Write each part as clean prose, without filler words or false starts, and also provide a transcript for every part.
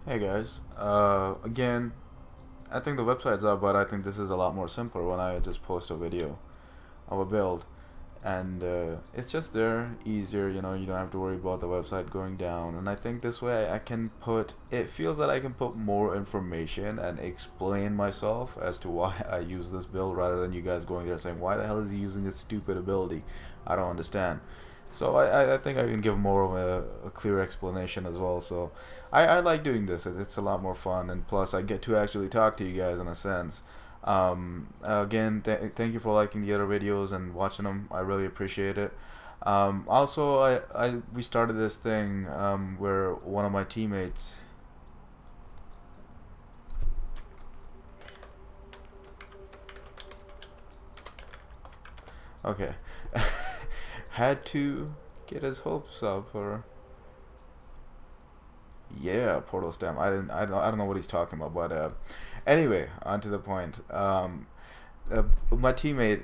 Hey guys, again, I think the website's up, but I think this is a lot more simpler when I just post a video of a build, and it's just there, easier, you know, you don't have to worry about the website going down, and I think this way I can put, it feels that I can put more information and explain myself as to why I use this build rather than you guys going there saying, why the hell is he using this stupid ability? I don't understand. So I think I can give more of a clear explanation as well. So I like doing this. It's a lot more fun, and plus I get to actually talk to you guys in a sense. Again, thank you for liking the other videos and watching them. I really appreciate it. Also, we started this thing where one of my teammates. Okay. Had to get his hopes up, or yeah, portal stem. I don't know what he's talking about, but anyway, on to the point. My teammate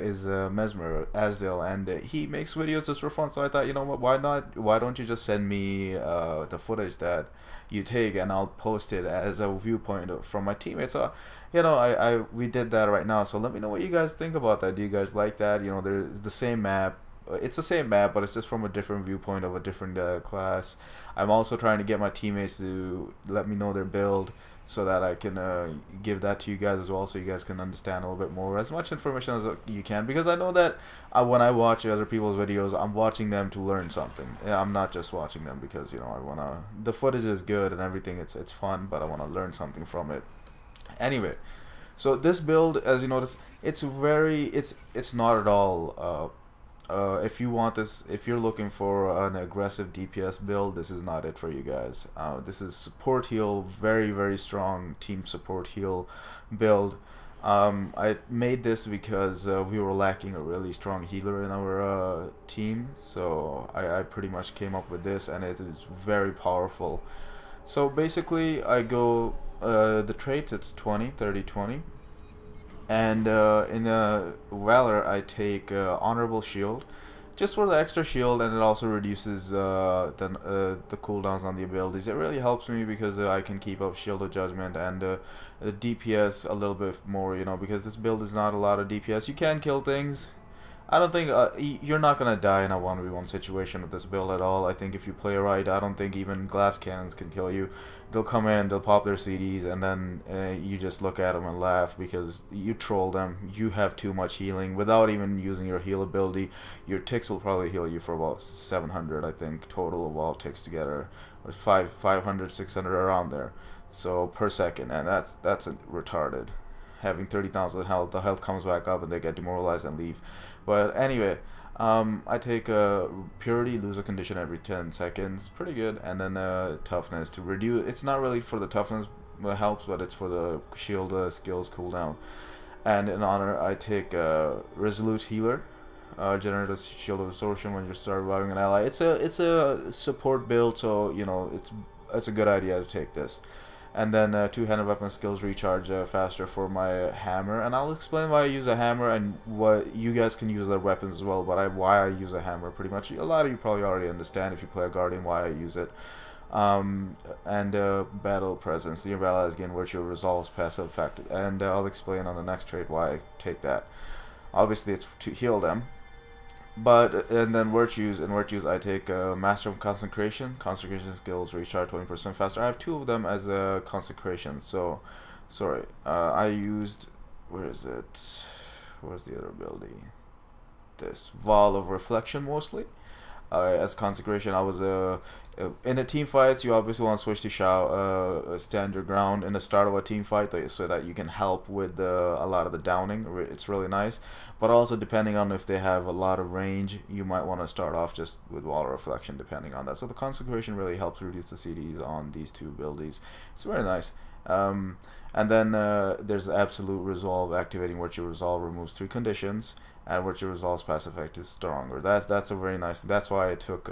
is Mesmer Asdale, and he makes videos just for fun. So I thought, you know what? Why not? Why don't you just send me the footage that you take, and I'll post it as a viewpoint from my teammate. So, you know, we did that right now. So let me know what you guys think about that. Do you guys like that? You know, there's the same map. It's the same map, but it's just from a different viewpoint of a different class. I'm also trying to get my teammates to let me know their build so that I can give that to you guys as well, so you guys can understand a little bit more, as much information as you can, because I know that when I watch other people's videos, I'm watching them to learn something. Yeah, I'm not just watching them because, you know, I wanna, the footage is good and everything, it's fun, but I want to learn something from it. Anyway, so this build, as you notice, it's not at all if you want this, if you're looking for an aggressive DPS build, this is not it for you guys. This is support heal, very strong team support heal build. I made this because we were lacking a really strong healer in our team, so I pretty much came up with this, and it is very powerful. So basically I go the traits, it's 20 30 20, and in Valor I take Honorable Shield just for the extra shield, and it also reduces the cooldowns on the abilities. It really helps me because I can keep up Shield of Judgment and the DPS a little bit more, you know, because this build is not a lot of DPS. You can kill things. I don't think you're not gonna die in a 1v1 situation with this build at all. I think if you play right, I don't think even glass cannons can kill you. They'll come in, they'll pop their CDs, and then you just look at them and laugh because you troll them. You have too much healing without even using your heal ability. Your ticks will probably heal you for about 700, I think, total of all ticks together, or 500, 600 around there. So per second, and that's retarded. Having 30,000 health, the health comes back up and they get demoralized and leave. But anyway, I take Purity, lose a condition every 10 seconds, pretty good, and then Toughness to reduce. It's not really for the toughness helps, but it's for the shield skills cooldown. And in Honor, I take Resolute Healer, generate a shield of absorption when you start reviving an ally. It's a support build, so you know it's a good idea to take this. And then two-handed weapon skills recharge faster for my hammer, and I'll explain why I use a hammer and what you guys can use their weapons as well, but why I use a hammer pretty much. A lot of you probably already understand if you play a guardian why I use it. And battle presence, near allies gain virtual resolves passive effect, and I'll explain on the next trait why I take that. Obviously it's to heal them. But and then virtues, I take Master of Consecration. Consecration skills recharge 20% faster. I have two of them as a consecration. So, sorry, I used, where is it? Where's the other ability? This Wall of Reflection mostly. As consecration, I was in a team fights. You obviously want to switch to stand your ground in the start of a team fight, so that you can help with a lot of the downing. It's really nice. But also, depending on if they have a lot of range, you might want to start off just with Wall of Reflection, depending on that. So the consecration really helps reduce the CDs on these two abilities. It's very nice. And then there's Absolute Resolve. Activating Virtual Resolve removes 3 conditions, and Virtual Resolve's passive effect is stronger. That's a very nice. That's why I took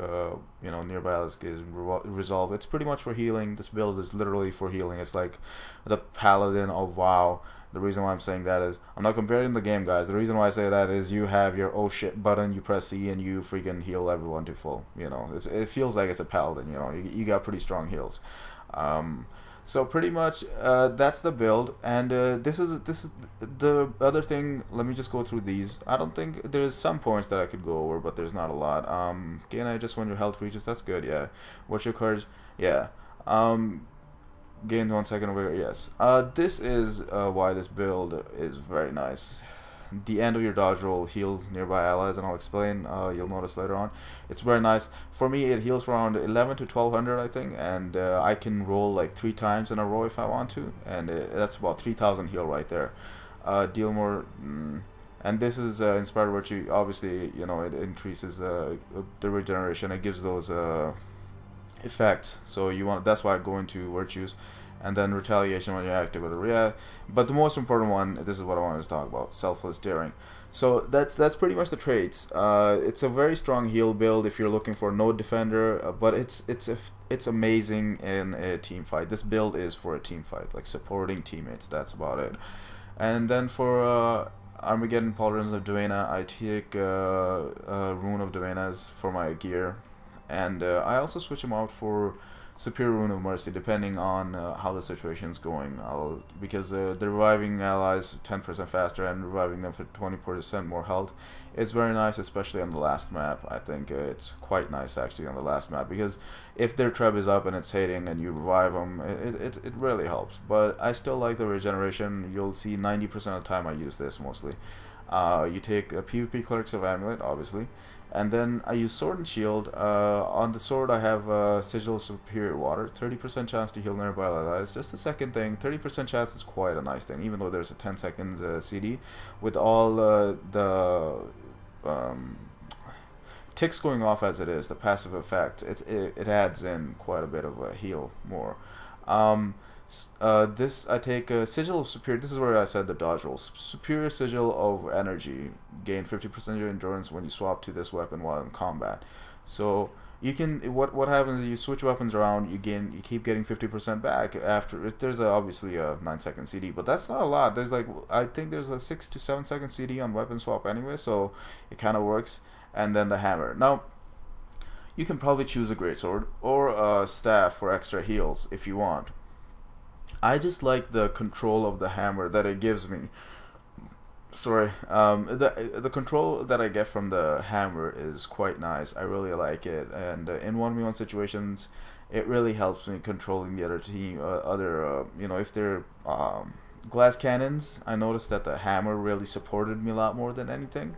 you know, nearby is Resolve. It's pretty much for healing. This build is literally for healing. It's like the Paladin of WoW. The reason why I'm saying that is, I'm not comparing the game, guys. The reason why I say that is you have your oh shit button, you press C, and you freaking heal everyone to full. You know, it feels like it's a Paladin. You know, you got pretty strong heals. So pretty much that's the build, and this is the other thing. Let me just go through these. I don't think there's some points that I could go over, but there's not a lot. Gain I just when your health reaches. That's good. Yeah. What's your courage? Yeah. Gain 1 second away. Yes. This is why this build is very nice. The end of your dodge roll heals nearby allies, and I'll explain. You'll notice later on. It's very nice. For me, it heals for around 11 to 1200, I think, and I can roll like 3 times in a row if I want to, and that's about 3000 heal right there. Deal more, and this is inspired virtue. Obviously, you know, it increases the regeneration. It gives those effects. So you want, that's why I go into virtues. And then retaliation when you activate it. Yeah, but the most important one, this is what I wanted to talk about: selfless daring. So that's pretty much the traits. It's a very strong heal build if you're looking for a node defender, but it's amazing in a team fight. This build is for a team fight, like supporting teammates. That's about it. And then for Armageddon Pauldrons of Duena, I take Rune of Duenas for my gear, and I also switch them out for Superior Rune of Mercy, depending on how the situation's going. Because the reviving allies 10% faster and reviving them for 20% more health is very nice, especially on the last map. I think it's quite nice actually on the last map, because if their treb is up and it's hitting and you revive them, it really helps. But I still like the regeneration. You'll see 90% of the time I use this mostly. You take a PvP Clerics of Amulet, obviously, and then I use Sword and Shield. On the sword I have Sigil of Superior Water, 30% chance to heal nearby allies. Just the second thing, 30% chance is quite a nice thing, even though there's a 10 seconds CD. With all the ticks going off as it is, the passive effect, it adds in quite a bit of a heal more. This I take a Sigil of Superior. This is where I said the dodge roll. Superior Sigil of Energy, gain 50% of your endurance when you swap to this weapon while in combat. So you can, what happens is you switch weapons around, you keep getting 50% back after. There's obviously a 9-second CD, but that's not a lot. There's like, I think there's a 6 to 7 second CD on weapon swap anyway, so it kind of works. And then the hammer. Now you can probably choose a greatsword or a staff for extra heals if you want. I just like the control of the hammer that it gives me. Sorry, the control that I get from the hammer is quite nice. I really like it, and in 1v1 situations, it really helps me controlling the other team. You know, if they're glass cannons, I noticed that the hammer really supported me a lot more than anything,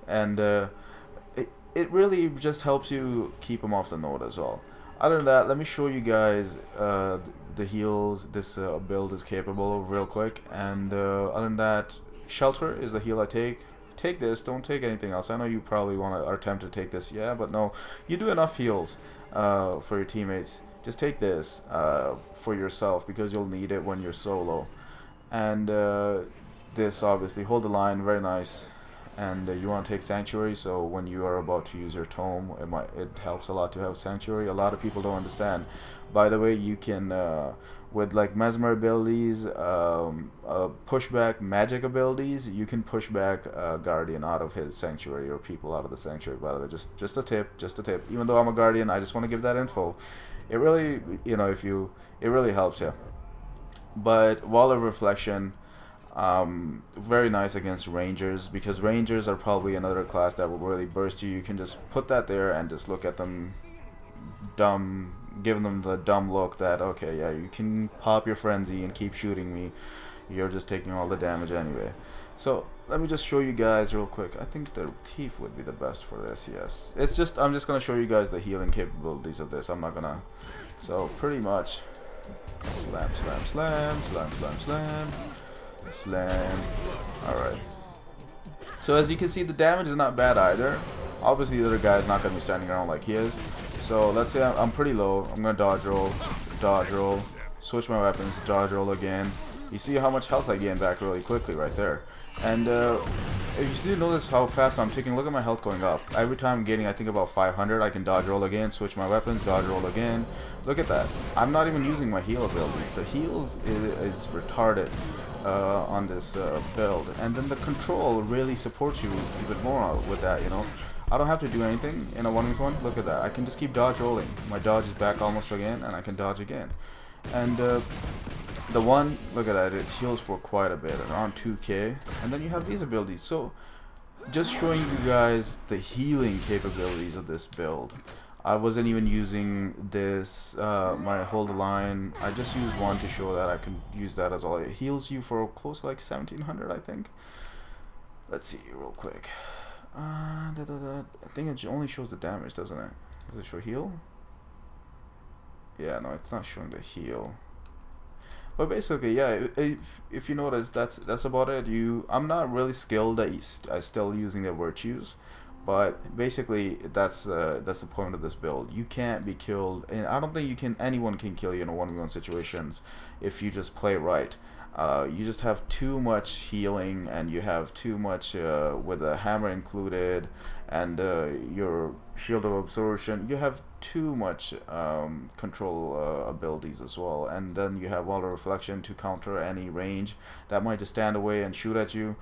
and it really just helps you keep them off the node as well. Other than that, let me show you guys the heals this build is capable of real quick. And other than that, Shelter is the heal I take. Take this, don't take anything else. I know you probably are tempted to take this, yeah, but no, you do enough heals for your teammates. Just take this for yourself, because you'll need it when you're solo. And this, obviously, hold the line, very nice. And you want to take Sanctuary, so when you are about to use your tome, it helps a lot to have Sanctuary. A lot of people don't understand. By the way, you can with like Mesmer abilities, pushback magic abilities, you can push back Guardian out of his Sanctuary, or people out of the Sanctuary. By the way, just a tip, Even though I'm a Guardian, I just want to give that info. It really, you know, it really helps you. But Wall of Reflection, very nice against Rangers, because Rangers are probably another class that will really burst you. You can just put that there and just look at them dumb, give them the dumb look that, okay, yeah, you can pop your frenzy and keep shooting me, you're just taking all the damage anyway. So let me just show you guys real quick. I think the Thief would be the best for this. Yes, I'm just gonna show you guys the healing capabilities of this. I'm not gonna, so pretty much slam, slam, slam, slam, slam, slam, slam. Alright, so as you can see, the damage is not bad either. Obviously the other guy is not going to be standing around like he is. So let's say I'm pretty low. I'm going to dodge roll, switch my weapons, dodge roll again. You see how much health I gain back really quickly right there. And if you notice how fast I'm taking, look at my health going up. Every time I'm getting, I think, about 500, I can dodge roll again, switch my weapons, dodge roll again. Look at that. I'm not even using my heal abilities. The heals is retarded on this build. And then the control really supports you even more with that, you know. I don't have to do anything in a 1v1. Look at that. I can just keep dodge rolling. My dodge is back almost again, and I can dodge again. And the one, look at that, it heals for quite a bit, around 2k. And then you have these abilities. So just showing you guys the healing capabilities of this build. I wasn't even using this, my hold the line. I just used one to show that I can use that as well. It heals you for close to like 1700, I think. Let's see real quick. I think it only shows the damage, doesn't it? Does it show heal? Yeah, no, it's not showing the heal. But basically, yeah, if you notice, that's about it. I'm not really skilled at still using the virtues, but basically that's the point of this build. You can't be killed, and I don't think anyone can kill you in a 1v1 situations if you just play right. You just have too much healing, and you have too much with the hammer included, and your shield of absorption. You have too much control abilities as well, and then you have wall of reflection to counter any range that might just stand away and shoot at you.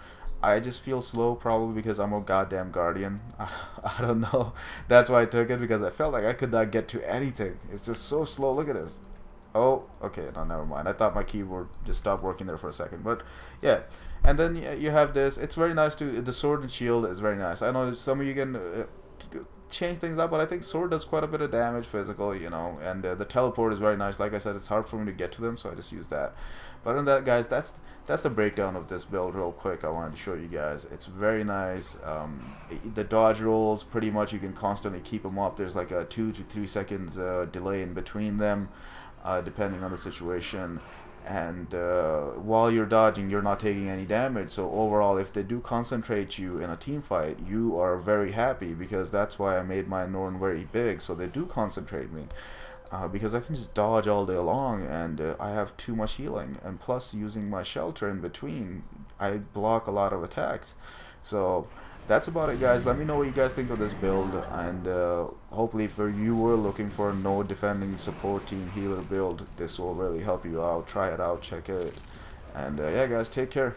I just feel slow, probably because I'm a goddamn guardian. I don't know. That's why I took it, because I felt like I could not get to anything. It's just so slow. Look at this. Oh, okay, no, never mind. I thought my keyboard just stopped working there for a second, but yeah. And then you have this. It's very nice to the sword and shield is very nice. I know some of you can change things up, but I think sword does quite a bit of damage, physical, you know. And the teleport is very nice. Like I said, it's hard for me to get to them, so I just use that. But other than that, guys, that's the breakdown of this build real quick. I wanted to show you guys. It's very nice. The dodge rolls, pretty much you can constantly keep them up. There's like a 2 to 3 seconds delay in between them. Depending on the situation, and while you're dodging, you're not taking any damage. So overall, if they do concentrate you in a team fight, you are very happy, because that's why I made my Norn very big, so they do concentrate me, because I can just dodge all day long, and I have too much healing, and plus using my shelter in between, I block a lot of attacks. So that's about it, guys. Let me know what you guys think of this build, and hopefully if you were looking for a no defending support team healer build, this will really help you out. Try it out, check it, and yeah guys, take care.